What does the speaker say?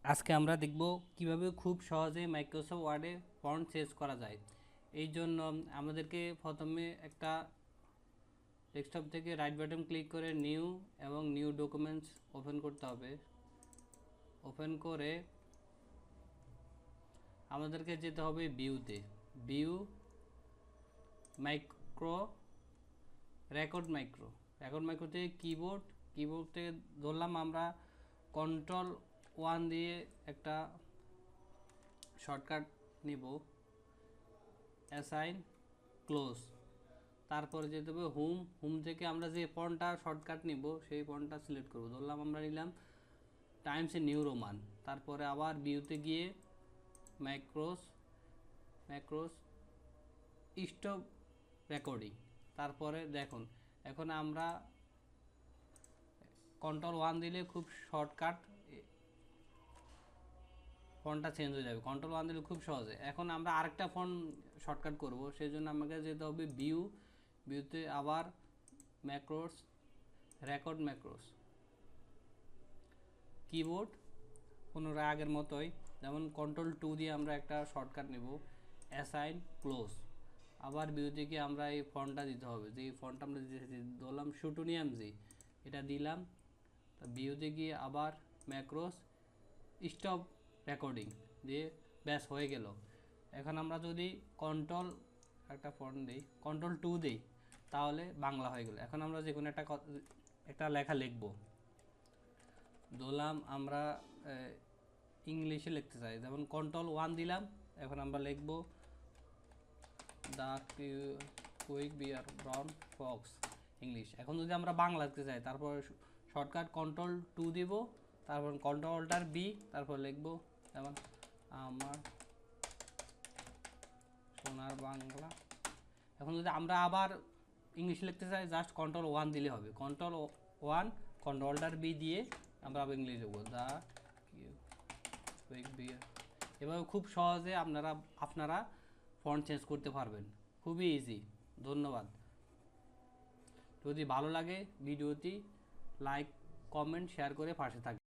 আজকে আমরা দেখব কিভাবে খুব সহজে মাইক্রোসফট ওয়ার্ডে ফন্ট চেঞ্জ করা যায়। এই জন্য আমাদেরকে প্রথমে একটা ডেস্কটপ থেকে রাইট বাটন ক্লিক করে নিউ এবং নিউ ডকুমেন্টস ওপেন করতে হবে। ওপেন করে আমাদেরকে যেতে হবে ভিউতে, ভিউ মাইক্রো রেকর্ড মাইক্রো থেকে কিবোর্ড থেকে ধরলাম আমরা Ctrl+1 দিয়ে একটা শর্টকাট নিব, অ্যাসাইন ক্লোজ। তারপরে যেতে হবে হোম থেকে আমরা যে ফন্টটা শর্টকাট নিব সেই ফন্টটা সিলেক্ট করব। ধরলাম আমরা নিলাম টাইমস নিউ রোমান। তারপরে আবার ভিউতে গিয়ে ম্যাক্রোস স্টপ রেকর্ডিং। তারপরে দেখুন এখন আমরা Ctrl+1 দিলে খুব শর্টকাট ফন্টটা চেঞ্জ হয়ে যাবে। Ctrl+1 দিলে খুব সহজে। এখন আমরা আরেকটা ফন্ট শর্টকাট করব, সেই জন্য আমাকে যেতে হবে ভিউতে আবার ম্যাক্রোস ম্যাক্রোস কিবোর্ড পুনরায় আগের মতোই, যেমন Ctrl+2 দিয়ে আমরা একটা শর্টকাট নেব, অ্যাসাইন ক্লোজ। আবার ভিউতে গিয়ে আমরা এই ফন্টটা দিতে হবে, যে ফন্টটা আমরা দিলাম শুটুনিয়াম জি, এটা দিলাম। ভিউতে গিয়ে আবার ম্যাক্রোস স্টপ রেকর্ডিং দিয়ে ব্যাস হয়ে গেল। এখন আমরা যদি একটা ফন্ট দিই, Ctrl+2 দিই, তাহলে বাংলা হয়ে গেল। এখন আমরা যে কোনো একটা লেখা লিখব। ধরলাম আমরা ইংলিশে লিখতে চাই, যেমন Ctrl+1 দিলাম। এখন আমরা লিখব the quick bear brown fox English. এখন যদি আমরা বাংলা লিখতে চাই, তারপর শর্টকাট Ctrl+2 দিব, তারপর Ctrl+B, তারপর লিখব যেমন আমার সোনার বাংলা। এখন যদি আমরা আবার ইংলিশ লিখতে চাই, জাস্ট Ctrl+1 দিলে হবে। Ctrl+1 Ctrl+B দিয়ে আমরা আবার ইংলিশ লিখব দ্য কুইক বিয়ার। এভাবে খুব সহজে আপনারা ফন্ট চেঞ্জ করতে পারবেন, খুবই ইজি। ধন্যবাদ। যদি ভালো লাগে ভিডিওটি লাইক কমেন্ট শেয়ার করে পাশে থাকবেন।